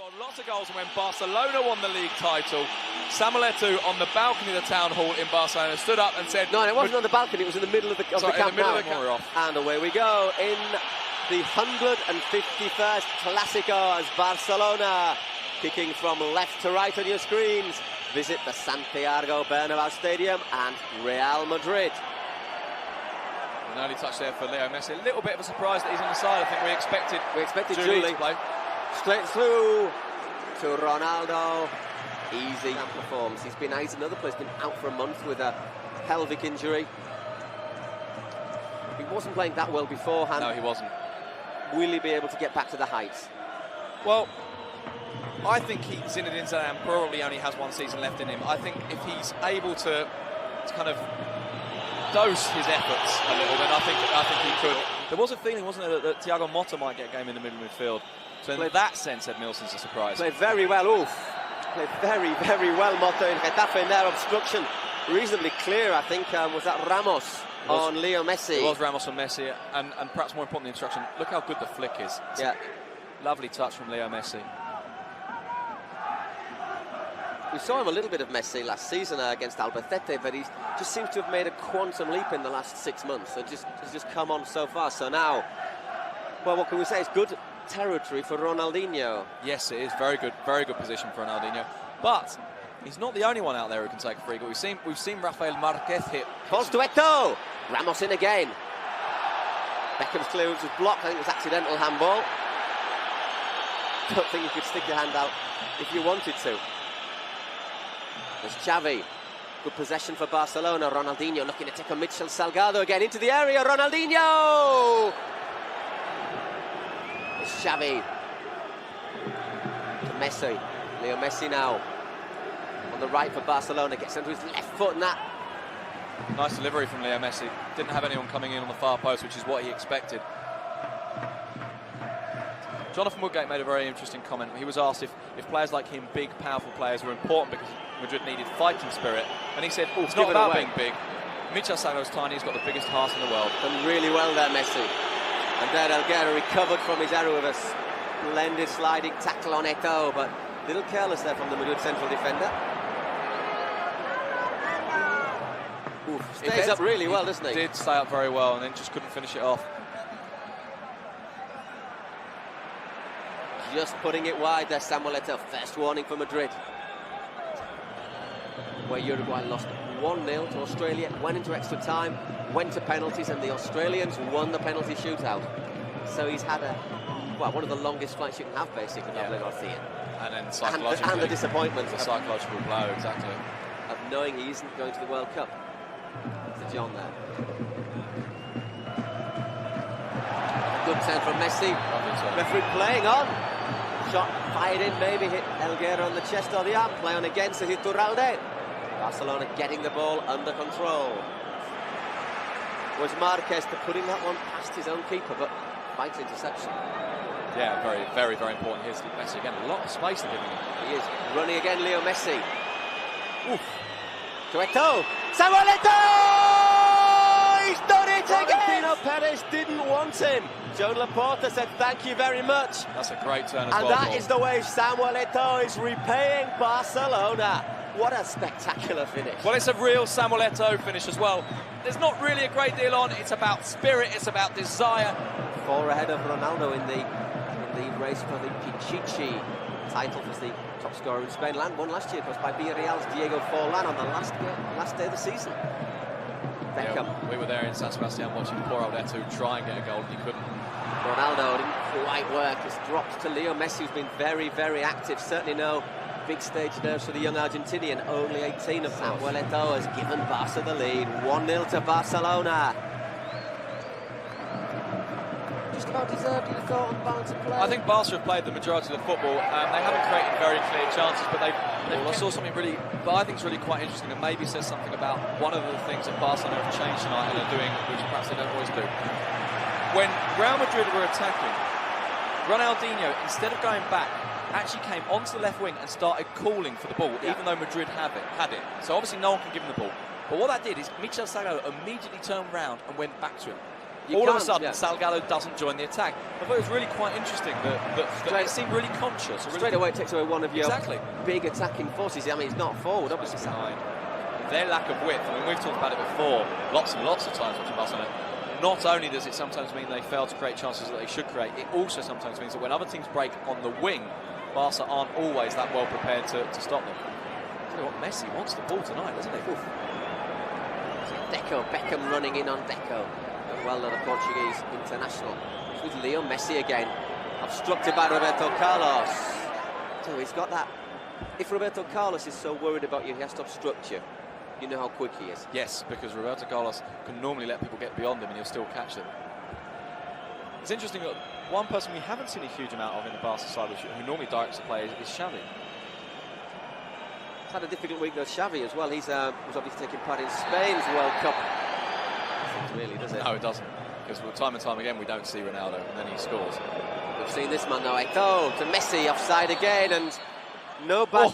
scored lots of goals when Barcelona won the league title. Samuel Eto'o on the balcony of the town hall in Barcelona stood up and said... No, it wasn't on the balcony, it was in the middle of the camp now. And away we go in the 151st Clásico as Barcelona, kicking from left to right on your screens, visit the Santiago Bernabéu Stadium and Real Madrid. An early touch there for Leo Messi. A little bit of a surprise that he's on the side. I think we expected Julie to play. Straight through to Ronaldo. Easy and performs. He's in another place, been out for a month with a pelvic injury. He wasn't playing that well beforehand. No, he wasn't. Will he be able to get back to the heights? Well, I think Zinedine Zidane probably only has one season left in him. I think if he's able to kind of dose his efforts a little, then I think he could. There was a feeling, wasn't there, that Thiago Motta might get a game in the middle midfield. So in that sense, Ed Milson's a surprise. Played very well, Played very, very well, Motta in Getafe in their obstruction. Reasonably clear, I think. Was that Ramos on Leo Messi? It was Ramos on Messi, and perhaps more important, the instruction. Look how good the flick is. Yeah. Lovely touch from Leo Messi. We saw him a little bit of Messi last season against Albacete, but he just seems to have made a quantum leap in the last 6 months. So he's just come on so far. So now, well, what can we say? It's good territory for Ronaldinho. Yes, it is very good position for Ronaldinho. But he's not the only one out there who can take a free goal. We've seen Rafael Marquez hit. Falls to Eto'o. Ramos in again. Beckham's clearance was blocked. I think it was accidental handball. Don't think you could stick your hand out if you wanted to. There's Xavi. Good possession for Barcelona. Ronaldinho looking to take on Mitchell Salgado again into the area. Ronaldinho! It's Xavi. To Messi. Leo Messi now. On the right for Barcelona. Gets onto his left foot and that. Nice delivery from Leo Messi. Didn't have anyone coming in on the far post, which is what he expected. Jonathan Woodgate made a very interesting comment. He was asked if players like him, big, powerful players, were important because Madrid needed fighting spirit. And he said, it's not about being big. Michel Salgado's tiny, he's got the biggest heart in the world. Done really well there, Messi. And there Elguera recovered from his error with a splendid sliding tackle on Eto'o, but a little careless there from the Madrid central defender. Stays up really well, doesn't he? He did stay up very well and then just couldn't finish it off. Just putting it wide there, Samuel Eto'o. First warning for Madrid. Where Uruguay lost 1-0 to Australia, went into extra time, went to penalties, and the Australians won the penalty shootout. So he's had one of the longest flights you can have, basically, Doble Garcia. And then psychologically... And the disappointment. The psychological blow, exactly. Of knowing he isn't going to the World Cup. To John there. Good turn from Messi. Referee playing on. Shot fired in, maybe hit Elguera on the chest or the arm. Play on again, so Iturralde. Barcelona getting the ball under control. Was Marquez to putting that one past his own keeper, but fights interception. Yeah, very, very, very important. Here's Messi again. A lot of space they're giving him. He is running again, Leo Messi. Oof. To Eto'o. Samuel Eto'o! He's done it again! Florentino Perez didn't want him. Joan Laporta said thank you very much. That's a great turn as well. And that is the way Samuel Eto'o is repaying Barcelona. What a spectacular finish. Well, it's a real Samuel Eto'o finish as well. There's not really a great deal on. It's about spirit, it's about desire. 4 ahead of Ronaldo in the race for the Pichichi title as the top scorer in Spain. Won last year, of course, by Villarreal's Diego Forlan on the last day of the season. Beckham. Yeah, we were there in San Sebastian watching poor old Eto'o try and get a goal, and he couldn't. Ronaldo didn't quite work. It's dropped to Leo Messi, who's been very, very active. Certainly no big stage nerves for the young Argentinian, only 18 of Samuel Eto'o has given Barca the lead. 1-0 to Barcelona. Just about deserved, you thought, on balance of play? I think Barca have played the majority of the football. They haven't created very clear chances, but I saw something really, but I think it's really quite interesting and maybe says something about one of the things that Barcelona have changed tonight and are doing, which perhaps they don't always do. When Real Madrid were attacking, Ronaldinho, instead of going back, actually came onto the left wing and started calling for the ball, even though Madrid had it. So obviously no one can give him the ball. But what that did is Michel Salgado immediately turned round and went back to him. all of a sudden, Salgado doesn't join the attack. I thought it was really quite interesting that it seemed really conscious. Straight away it takes away one of your big attacking forces. I mean, he's not forward, obviously. Their lack of width, I mean, we've talked about it before lots and lots of times watching Barcelona. Not only does it sometimes mean they fail to create chances that they should create, it also sometimes means that when other teams break on the wing, Barca aren't always that well prepared to stop them. You know what, Messi wants the ball tonight, doesn't he? Beckham running in on Deco. Well done, the Portuguese international. It's with Leo Messi again. Obstructed by Roberto Carlos. So he's got that. If Roberto Carlos is so worried about you, he has to obstruct you. You know how quick he is. Yes, because Roberto Carlos can normally let people get beyond him and he'll still catch them. It's interesting that one person we haven't seen a huge amount of in the Barca side, who normally directs the play, is Xavi. He's had a difficult week though, Xavi, as well. He's was obviously taking part in Spain's World Cup. Doesn't really, does it? No, it doesn't. Because time and time again we don't see Ronaldo and then he scores. We've seen this man now, Eto'o to Messi, offside again, and no bad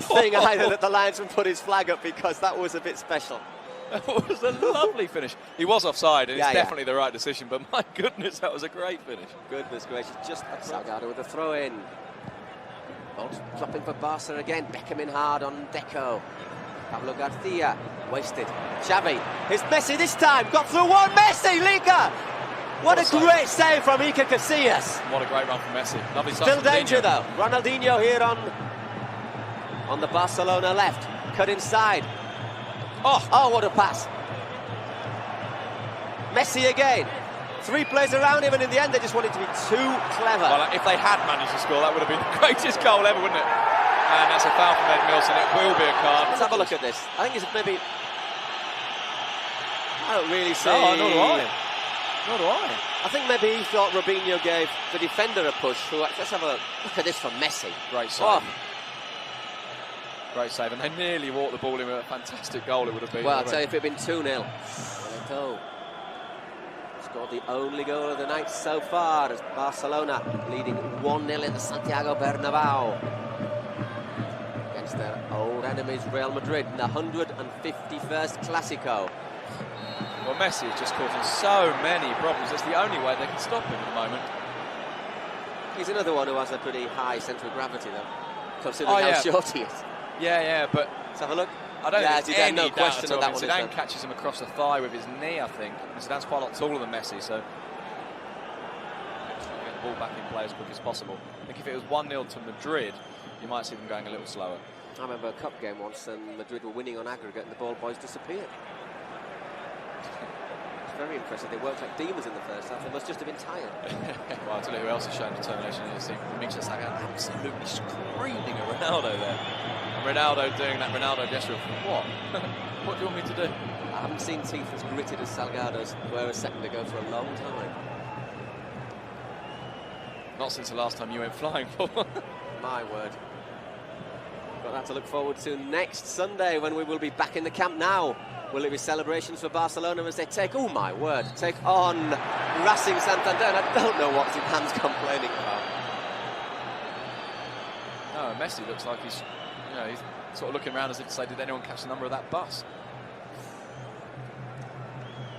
thing either that the linesman put his flag up, because that was a bit special. It was a lovely finish. He was offside, and it's definitely the right decision, but my goodness, that was a great finish. Goodness gracious, just Salgado with a throw-in. Ball's dropping for Barca again. Beckham in hard on Deco. Pablo Garcia, wasted. Xavi, here's Messi this time, got through one, Messi, Liga! What a great save from Iker Casillas. What a great run from Messi. Lovely stuff. Still danger though. Ronaldinho here on the Barcelona left. Cut inside. Oh, what a pass. Messi again. 3 players around him, and in the end they just wanted to be too clever. Well, if they had managed to score, that would have been the greatest goal ever, wouldn't it? And that's a foul from Ed Milson. It will be a card. Let's have a look at this. I think it's maybe... I don't really see... No, nor do I. Nor do I. I think maybe he thought Robinho gave the defender a push. Let's have a look at this from Messi. Great save. Great save. And they nearly walked the ball in with a fantastic goal it would have been. Well, I'll tell you, if it had been 2-0. Scored the only goal of the night so far, as Barcelona leading 1-0 in the Santiago Bernabéu against their old enemies Real Madrid in the 151st Clásico. Well, Messi is just causing so many problems. It's the only way they can stop him at the moment. He's another one who has a pretty high centre of gravity, though, considering how short he is. Yeah, but let's have a look. I don't think there's no question on that one. Zidane catches him across the thigh with his knee, I think. And Zidane's quite a lot taller than Messi, so trying to get the ball back in play as quick as possible. I think if it was 1-0 to Madrid, you might see them going a little slower. I remember a cup game once, and Madrid were winning on aggregate, and the ball boys disappeared. It's very impressive. They worked like demons in the first half. They must just have been tired. Well, I'll tell you who else has shown determination in this team. Mitchell absolutely screaming at Ronaldo there. Ronaldo doing that Ronaldo gesture of what? What do you want me to do? I haven't seen teeth as gritted as Salgado's were a second ago for a long time. Not since the last time you went flying, Paul. My word. Got that to look forward to next Sunday, when we will be back in the Camp Nou. Will it be celebrations for Barcelona as they take on Racing Santander? And I don't know what Zidane's complaining about. No, Messi looks like he's sort of looking around as if to say, did anyone catch the number of that bus?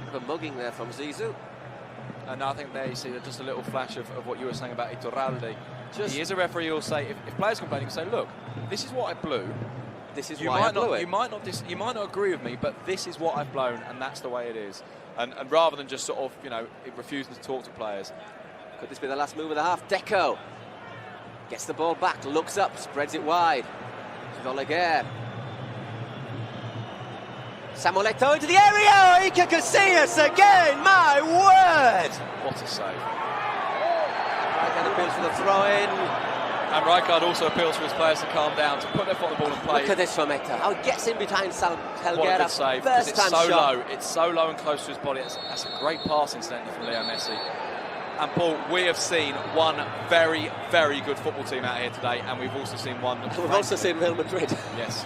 Bit of a mugging there from Zizou. And I think there you see just a little flash of what you were saying about Iturralde. He is a referee who'll say, if players complain, he can say, look, this is what I blew. This is why I blew it. You might not agree with me, but this is what I've blown, and that's the way it is. And rather than just sort of, refusing to talk to players. Could this be the last move of the half? Deco gets the ball back, looks up, spreads it wide. Oleguer. Samuel Eto'o into the area. Iker Casillas again. My word! What a save! Rijkaard appeals for the throw-in. And Rijkaard also appeals for his players to calm down, to put their foot on the ball and play. Look at this from Eto'o. How he gets in behind Helguera. What a good save, because it's so shot. low. It's so low and close to his body. That's a great pass, incidentally, from Leo Messi. And Paul, we have seen one very, very good football team out here today, and we've also seen one. We've also seen Real Madrid. Yes.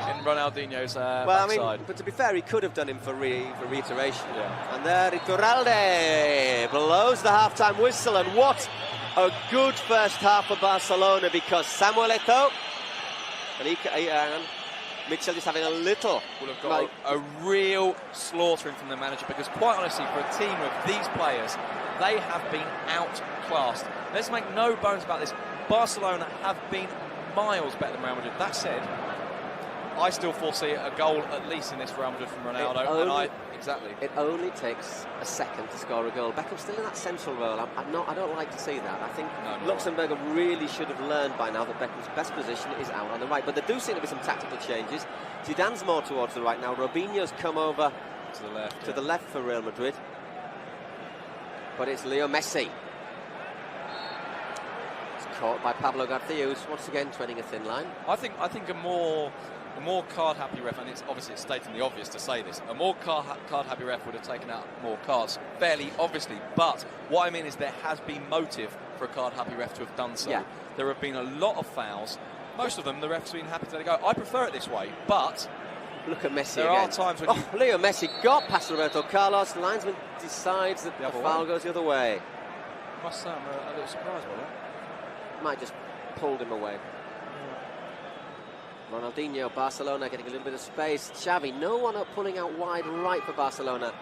In Ronaldinho's backside. But to be fair, he could have done him for reiteration. Yeah. And there, Iturralde blows the half-time whistle, and what a good first half for Barcelona, because Samuel Eto'o and Mitchell just having a little... Will have got a real slaughtering from the manager, because quite honestly, for a team of these players, they have been outclassed. Let's make no bones about this. Barcelona have been miles better than Real Madrid. That said, I still foresee a goal at least in this Real Madrid from Ronaldo. It only takes a second to score a goal. Beckham's still in that central role. I don't like to see that. I think Luxembourg really should have learned by now that Beckham's best position is out on the right. But there do seem to be some tactical changes. Zidane's more towards the right now. Robinho's come over to the left for Real Madrid. But it's Leo Messi. It's caught by Pablo Garcia, who's once again treading a thin line. I think a more card-happy ref, and it's stating the obvious to say this, a more card-happy ref would have taken out more cards, fairly obviously. But what I mean is there has been motive for a card-happy ref to have done so. Yeah. There have been a lot of fouls. Most of them, the ref's been happy to let it go. I prefer it this way, but look at Messi there again. are times when Leo Messi got past Roberto Carlos. The linesman decides that the foul goes the other way. I must say, I'm a little surprised by that. Might just pulled him away. Ronaldinho, Barcelona getting a little bit of space. Xavi, no one up pulling out wide right for Barcelona.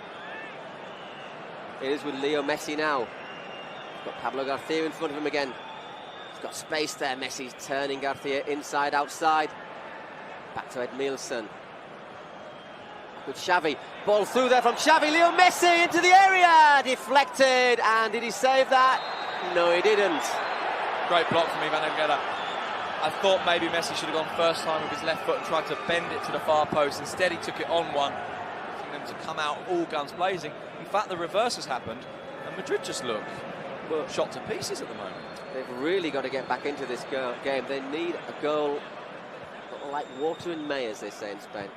It is with Leo Messi now. He's got Pablo Garcia in front of him again. He's got space there. Messi's turning Garcia inside, outside. Back to Edmilson. With Xavi. Ball through there from Xavi. Leo Messi into the area. Deflected. And did he save that? No, he didn't. Great block from Ivan Elguera. I thought maybe Messi should have gone first time with his left foot and tried to bend it to the far post. Instead, he took it on one, asking them to come out all guns blazing. In fact, the reverse has happened, and Madrid just look shot to pieces at the moment. They've really got to get back into this game. They need a goal like water in May, as they say in Spain.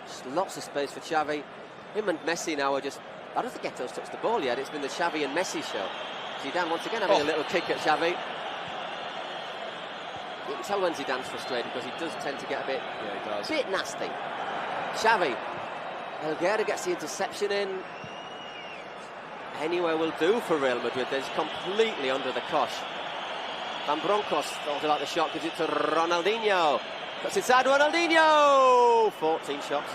Just lots of space for Xavi. Him and Messi now are just... I don't think Eto's touched the ball yet. It's been the Xavi and Messi show. Zidane once again having a little kick at Xavi. You can tell when Zidane's frustrated because he does tend to get a bit, bit nasty. Xavi. Elguera gets the interception in. Anywhere will do for Real Madrid. They're completely under the cosh. Van Bronckhorst thought about the shot, gives it to Ronaldinho. Cuts inside Ronaldinho! 14 shots.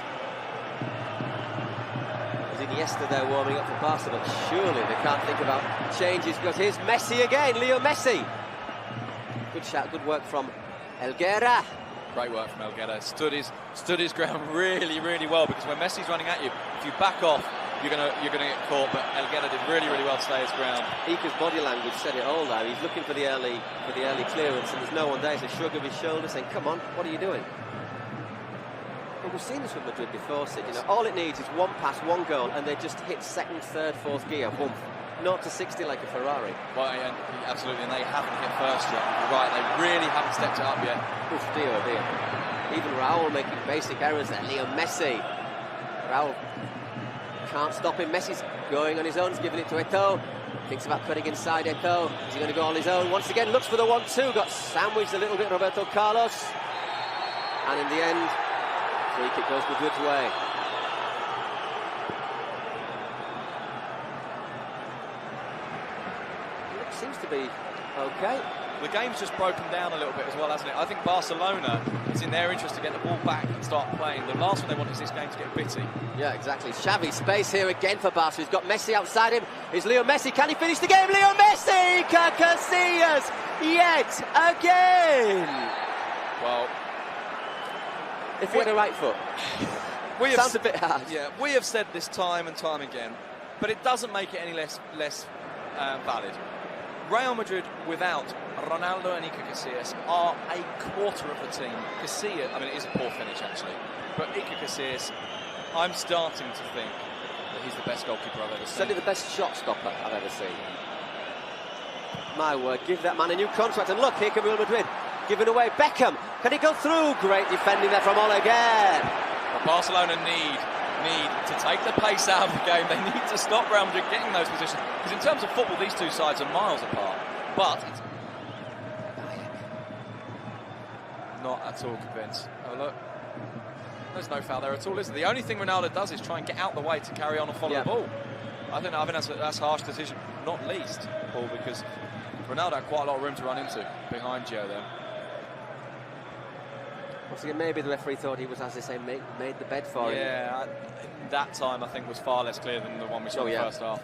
As Iniesta there warming up for Barca, but surely they can't think about changes because here's Messi again, Leo Messi. Good shot, good work from Elguera. Great work from Elguera. Stood his ground really, really well, because when Messi's running at you, if you back off, you're gonna get caught. But Elguera did really, really well to stay his ground. Ika's body language said it all there. He's looking for the early clearance, and there's no one there. It's a shrug of his shoulders saying, "Come on, what are you doing?" But we've seen this with Madrid before, Sid. You know, all it needs is one pass, one goal, and they just hit second, third, fourth gear. Boom. Not to 60 like a Ferrari. Well, absolutely, and they haven't hit first yet. You're right, they really haven't stepped it up yet. Oof, dear, oh dear. Even Raul making basic errors there. Leo Messi. Raul can't stop him. Messi's going on his own. He's giving it to Eto'o. Thinks about cutting inside Eto'o. Is he going to go on his own? Once again, looks for the 1-2. Got sandwiched a little bit, Roberto Carlos. And in the end, free kick goes Madrid's way. Seems to be okay. The game's just broken down a little bit as well, hasn't it? I think Barcelona, it's in their interest to get the ball back and start playing. The last one they want is this game to get bitty. Yeah, exactly. Xavi, space here again for Barca. He's got Messi outside him. Is Leo Messi? Can he finish the game? Leo Messi! Casillas! Yet again! Well, if he had a right foot. Sounds a bit hard. Yeah, we have said this time and time again, but it doesn't make it any less valid. Real Madrid without Ronaldo and Iker Casillas are a quarter of the team. Casillas, I mean, it is a poor finish actually, but Iker Casillas, I'm starting to think that he's the best goalkeeper I've ever seen. Certainly the best shot stopper I've ever seen. My word, give that man a new contract. And look, here come Real Madrid, giving away Beckham. Can he go through? Great defending there from again. But Barcelona need to take the pace out of the game. They need to stop Real Madrid getting those positions, because in terms of football, these two sides are miles apart. But it's not at all convinced. Oh look, there's no foul there at all, is there? The only thing Ronaldo does is try and get out the way to carry on and follow the ball. I think that's a harsh decision, not least, Paul, because Ronaldo had quite a lot of room to run into behind Gio there. Once again, maybe the referee thought he was, as they say, made the bed for him. Yeah, that time I think was far less clear than the one we saw in the first half.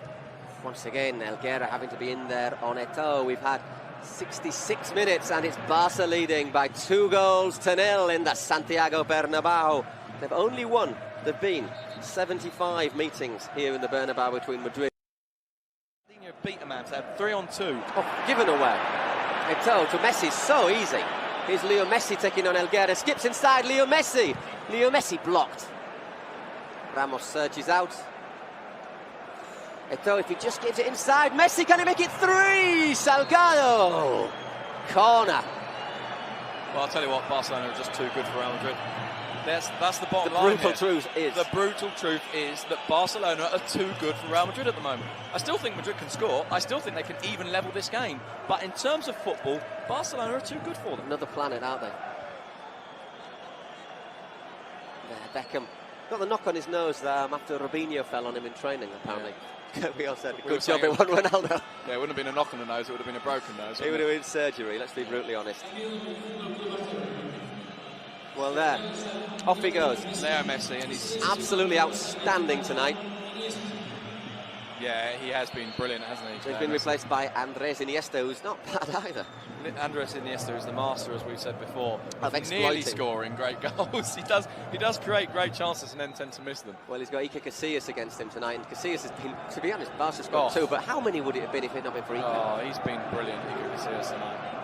Once again, Helguera having to be in there on Eto'o. We've had 66 minutes and it's Barca leading by 2-0 in the Santiago Bernabéu. They've only won. There've been 75 meetings here in the Bernabéu between Madrid. Beat a man to have 3-on-2. Oh, given away. Eto'o to Messi, so easy. Here's Leo Messi taking on Helguera. Skips inside, Leo Messi. Leo Messi blocked. Ramos surges out. Eto'o, if he just gives it inside, Messi, can he make it 3? Salgado! Corner. Well, I'll tell you what, Barcelona are just too good for Real Madrid. That's the bottom line. The brutal truth is that Barcelona are too good for Real Madrid at the moment. I still think Madrid can score. I still think they can even level this game. But in terms of football, Barcelona are too good for them. Another planet, aren't they? There, Beckham got the knock on his nose after Robinho fell on him in training, apparently. Yeah. We all said, good job it wasn't Ronaldo. Yeah, it wouldn't have been a knock on the nose, it would have been a broken nose. It would have been surgery, let's be brutally honest. Well, there, off he goes. Leo Messi, and he's absolutely outstanding tonight. Yeah, he has been brilliant, hasn't he? He's been replaced by Andres Iniesta, who's not bad either. Andres Iniesta is the master, as we've said before, of nearly scoring great goals. He does create great chances and then tend to miss them. Well, he's got Iker Casillas against him tonight, and Casillas has been, to be honest, Barca scored 2, but how many would it have been if it had not been for Iker? Oh, he's been brilliant, Iker Casillas tonight.